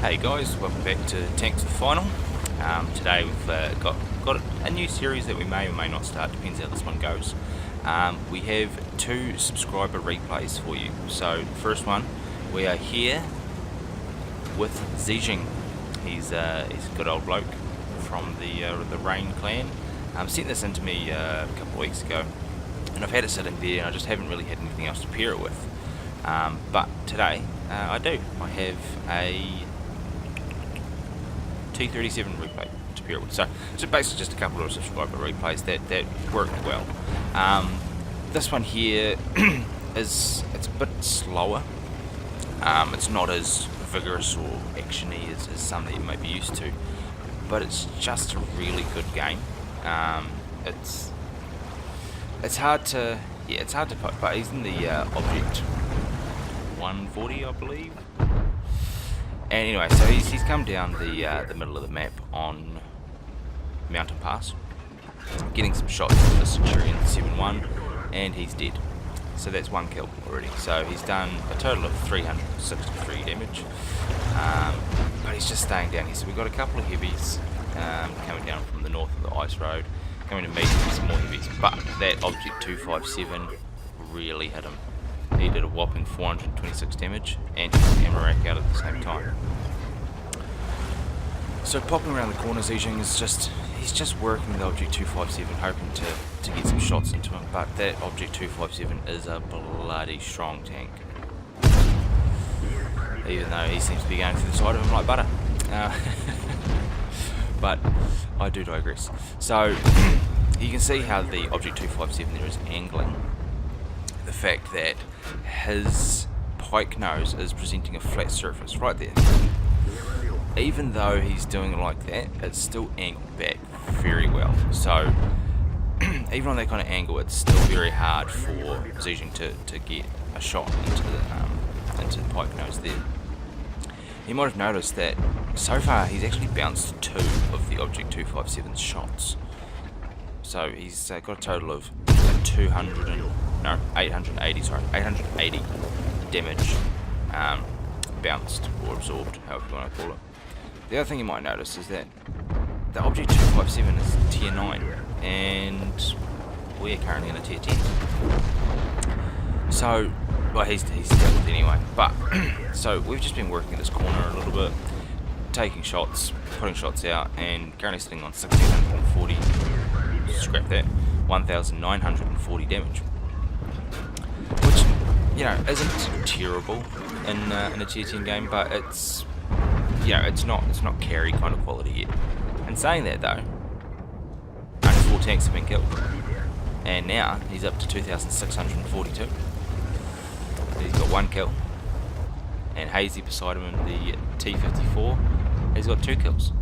Hey guys, welcome back to Tanks with Final. Today we've got a new series that we may or may not start, depends how this one goes. We have 2 subscriber replays for you. So first one, we are here with Zijing. He's a good old bloke from the Rain clan. Sent this in to me a couple of weeks ago, and I've had it sitting there and I just haven't really had anything else to pair it with. But today I do. I have a T37 replay to pair it with. So basically just a couple of subscriber replays that worked well. This one here it's a bit slower. It's not as vigorous or actiony as some that you may be used to, but it's just a really good game. It's hard to put, but he's in the object 140, I believe. And anyway, so he's come down the middle of the map on Mountain Pass, getting some shots with the Centurion 7-1, and he's dead. So that's 1 kill already. So he's done a total of 363 damage, but he's just staying down here. So we've got a couple of heavies coming down from the north of the ice road, coming to meet some more heavies, but that Object 257 really hit him. He did a whopping 426 damage and took the Amarak out at the same time. So popping around the corner, Zijing is he's just working the Object 257, hoping to get some shots into him, but that Object 257 is a bloody strong tank. Even though he seems to be going through the side of him like butter. But I do digress. So you can see how the Object 257 there is angling. The fact that his pike nose is presenting a flat surface right there. Even though he's doing it like that, it's still angled back very well. So even on that kind of angle, it's still very hard for Zijing to get a shot into the pike nose there. You might have noticed that so far he's actually bounced 2 of the Object 257's shots. So he's got a total of 880 damage bounced or absorbed, however you want to call it. The other thing you might notice is that the Object 257 is tier 9 and we're currently in a tier 10. So, well, he's dealt with anyway, but so we've just been working this corner a little bit, taking shots, putting shots out, and currently sitting on 1640, scrap that, 1940 damage, which, you know, isn't terrible in a tier 10 game, but it's, you know, it's not carry kind of quality yet. And saying that though, only 4 tanks have been killed, and now he's up to 2642. He's got 1 kill, and Hazy beside him in the T54, he's got 2 kills.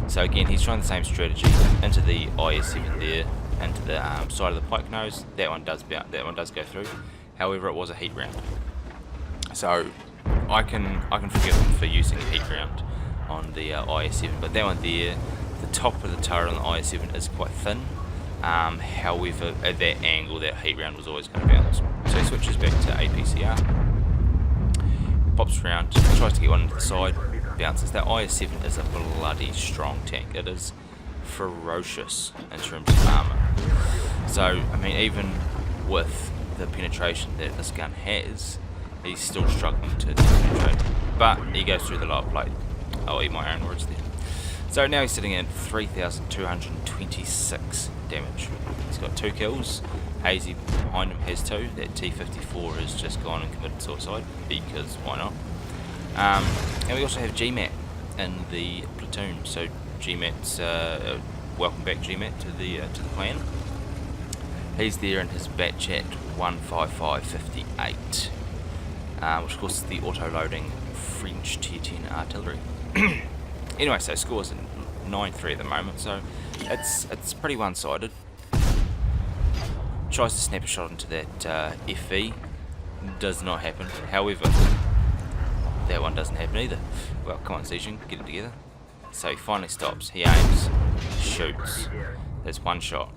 So again, he's trying the same strategy into the IS-7 there, into the side of the pike nose. That one does go through. However, it was a heat round, so I can forgive him for using a heat round on the IS-7. But that one there, the top of the turret on the IS-7 is quite thin. However, at that angle, that heat round was always going to bounce. So he switches back to APCR, pops around, tries to get one into the side, bounces. That IS-7 is a bloody strong tank. It is ferocious in terms of armour. So, I mean, even with the penetration that this gun has, he's still struggling to penetrate. But he goes through the lower plate. I'll eat my own words there. So now he's sitting at 3,226 damage. He's got 2 kills. Hazy behind him has 2. That T54 has just gone and committed suicide, because why not? And we also have GMAT in the platoon. So GMAT's welcome back GMAT to the clan. He's there in his batch at 15558, which of course is the auto-loading French tier 10 artillery. Anyway, so scores at 9-3 at the moment, so it's pretty one-sided. Tries to snap a shot into that FV, does not happen. However, that one doesn't happen either. Well, come on, Zijing, get it together. So he finally stops, he aims, shoots. There's 1 shot.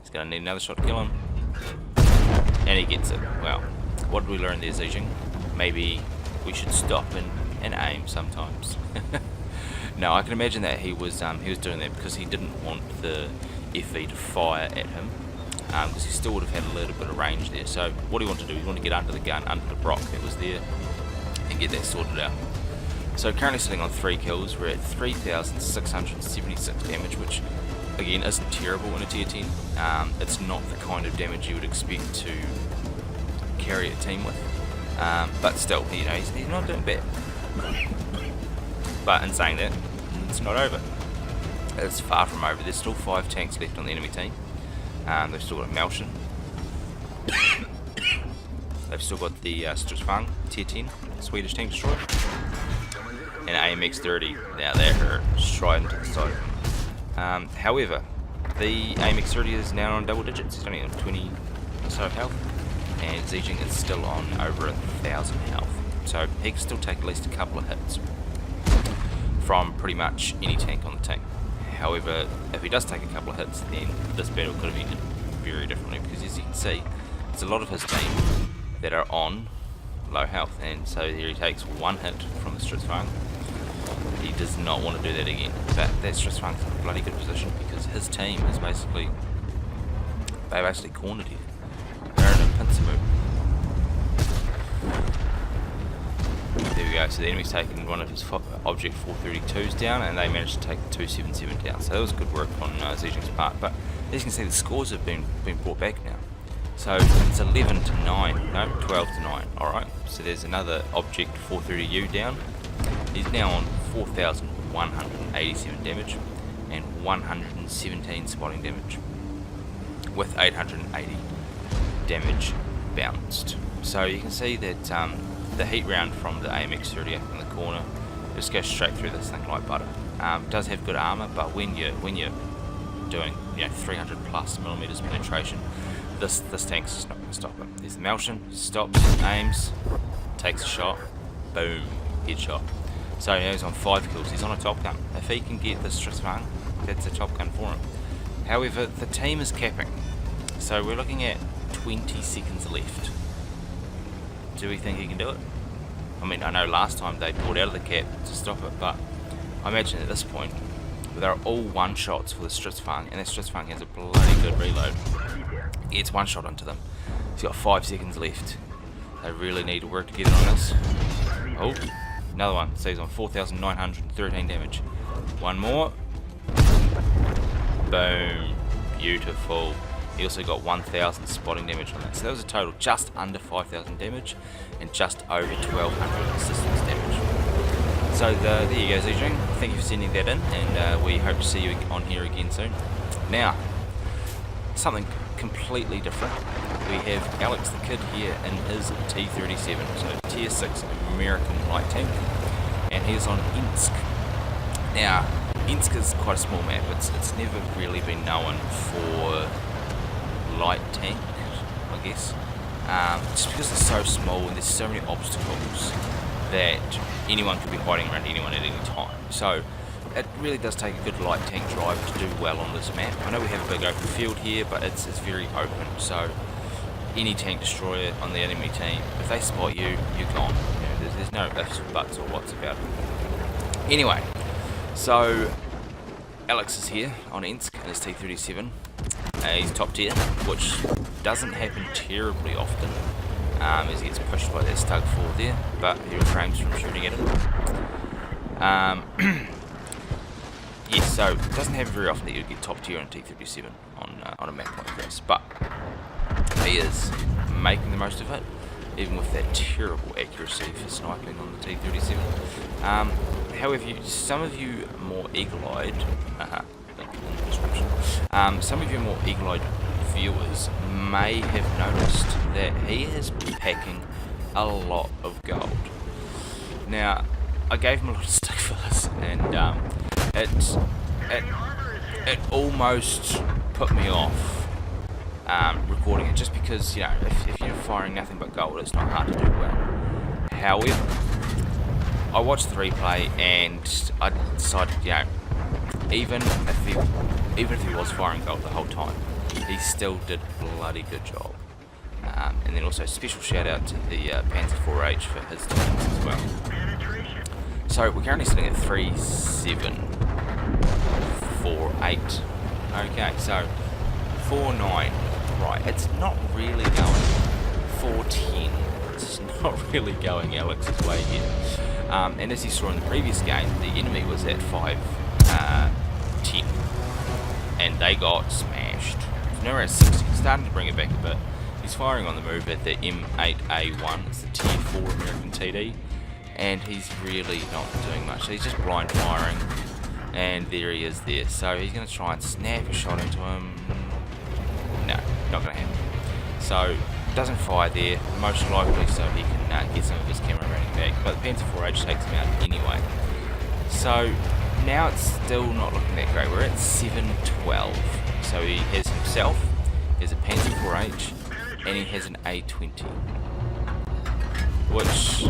He's going to need another shot to kill him. And he gets it. Well, what did we learn there, Zijing? Maybe we should stop and and aim sometimes. No, I can imagine that he was doing that because he didn't want the FV to fire at him, because he still would have had a little bit of range there. So what he wanted to do, he wanted to get under the gun, under the Brock that was there, and get that sorted out. So currently sitting on 3 kills, we're at 3,676 damage, which again isn't terrible in a tier 10. It's not the kind of damage you would expect to carry a team with, but still, you know, he's not doing bad. But in saying that, it's not over. It's far from over. There's still 5 tanks left on the enemy team. They've still got Malshin. They've still got the Stridsvagn tier 10 Swedish tank destroyer, and AMX 30. Now they're striding to the side. However, the AMX 30 is now on double digits. He's only on 20 or so health, and Zijing is still on over 1,000 health. So he can still take at least a couple of hits from pretty much any tank on the team. However, if he does take a couple of hits, then this battle could have ended very differently, because as you can see, it's a lot of his team that are on low health, and so here he takes 1 hit from the Stridsvagn. He does not want to do that again, but that Stridsvagn's in a bloody good position because his team is basically, they basically cornered him. They're in a pincer move. There we go, so the enemy's taken one of his Object 432s down, and they managed to take the 277 down. So that was good work on Zijing's part, but as you can see, the scores have been brought back now. So it's 11 to 9, no, 12 to 9, alright. So there's another Object 430U down. He's now on 4,187 damage and 117 spotting damage with 880 damage bounced. So you can see that the heat round from the AMX 30 up in the corner just goes straight through this thing like butter. It does have good armor, but when you're doing 300 plus millimeters penetration, this tank's just not going to stop it. There's the Malshin, stops, aims, takes a shot, boom, headshot. So he's on 5 kills. He's on a top gun. If he can get this Stridsvagn, that's a top gun for him. However, the team is capping, so we're looking at 20 seconds left. Do we think he can do it? I mean, I know last time they pulled out of the cap to stop it, but I imagine at this point, they're all one shots for the Stridsvagn, and that Stridsvagn has a bloody good reload. He gets one shot into them. He's got 5 seconds left. They really need to work together on this. Oh, another one. So he's on 4,913 damage. One more. Boom. Beautiful. He also got 1,000 spotting damage on that. So that was a total just under 5,000 damage and just over 1,200 assistance damage. So there you go, Zijing. Thank you for sending that in, and we hope to see you on here again soon. Now, something completely different. We have Alex the Kid here in his T-37, so Tier 6 American light tank, and he's on Ensk. Now, Ensk is quite a small map. It's never really been known for light tank, I guess, just because it's so small and there's so many obstacles that anyone could be hiding around anyone at any time. So it really does take a good light tank drive to do well on this map. I know we have a big open field here, but it's very open, so any tank destroyer on the enemy team, if they spot you, you're gone. There's no ifs or buts or what's about it. Anyway, so Alex is here on Ensk in his T-37. He's top tier, which doesn't happen terribly often, as he gets pushed by that Stug 4 there, but he refrains from shooting at him. Yes, so it doesn't happen very often that you get top tier on T-37 on a map like this, but he is making the most of it, even with that terrible accuracy for sniping on the T-37. However, some of you more eagle-eyed, link in the description, some of you more eagle-eyed viewers may have noticed that he is packing a lot of gold. Now, I gave him a lot of stick for this, and it almost put me off recording it, just because, if you're firing nothing but gold, it's not hard to do well. However, I watched the replay and I decided, even if he was firing gold the whole time, he still did a bloody good job. And then also special shout out to the Panzer 4H for his teams as well. So we're currently sitting at 3-7-4-8. Okay, so 4-9. Right, it's not really going 4-10. It's not really going Alex's way here. And as you saw in the previous game, the enemy was at 5-10. And they got smashed. So now we're at 60. Starting to bring it back a bit. He's firing on the move at the M8A1. It's the Tier 4 American TD. And he's really not doing much. So he's just blind firing. And there he is there. So he's going to try and snap a shot into him. No, not going to happen. So, doesn't fire there. Most likely so he can get some of his camera running back. But the Panzer 4H takes him out anyway. So, now it's still not looking that great. We're at 7-12. So he has himself, he has a Panzer 4H, and he has an A20. Which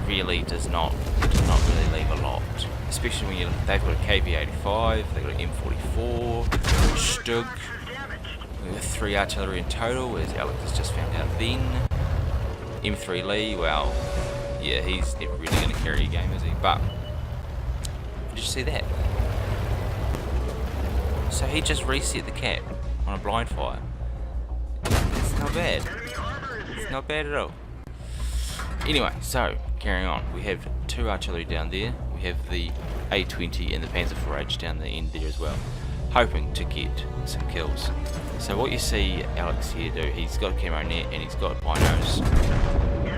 really does not really leave a lot. Especially when they've got a KV-85, they've got an M44, Stug. We have 3 artillery in total, as Alex has just found out then. M3 Lee, well, yeah, he's never really going to carry a game, is he? But, did you see that? So he just reset the cap on a blind fire. It's not bad. It's not bad at all. Anyway, so, carrying on. We have 2 artillery down there. We have the A20 and the Panzer 4H down the end there as well. Hoping to get some kills. So what you see Alex here do, he's got a camo net and he's got binos.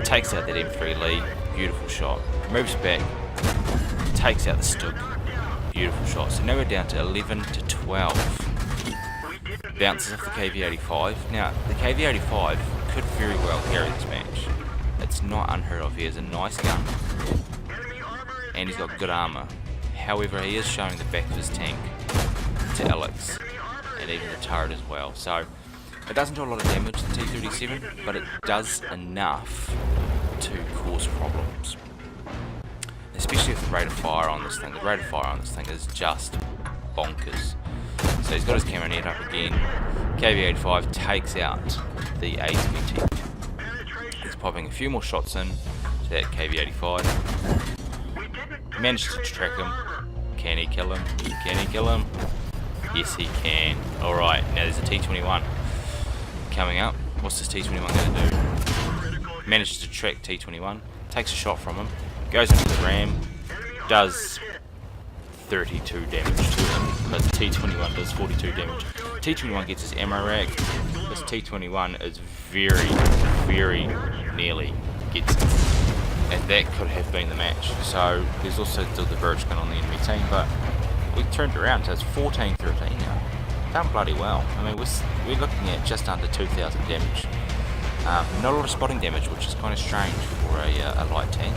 Takes out that M3 Lee, beautiful shot. Moves back, takes out the Stug, beautiful shot. So now we're down to 11-12. Bounces off the KV-85. Now, the KV-85 could very well carry this match. It's not unheard of. He has a nice gun. And he's got good armour. However, he is showing the back of his tank to Alex. And even the turret as well. So, it doesn't do a lot of damage, the T-37, but it does enough to cause problems. Especially with the rate of fire on this thing. The rate of fire on this thing is just bonkers. So he's got his camera net up again. KV-85 takes out the A20. He's popping a few more shots in to that KV-85. Managed to track him. Can he kill him? Can he kill him? Yes, he can. Alright, now there's a T-21 coming up. What's this T-21 going to do? Manages to track T-21. Takes a shot from him. Goes into the ram. Does 32 damage to him. But the T-21 does 42 damage. T-21 gets his ammo rack. This T-21 is very nearly gets him. And that could have been the match. So there's also still the Birch gun on the enemy team, but we've turned around, so it's 14-13 now. Done bloody well. I mean, we're looking at just under 2,000 damage. Not a lot of spotting damage, which is kind of strange for a light tank.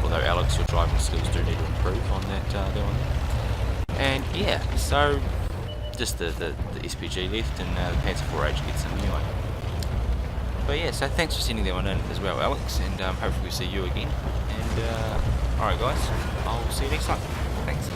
Although Alex, your driving skills do need to improve on that one. And yeah, so just the SPG left, and the Panzer 4H gets them anyway. But yeah, so thanks for sending that one in as well, Alex, and hopefully we'll see you again. And alright guys, I'll see you next time. Thanks.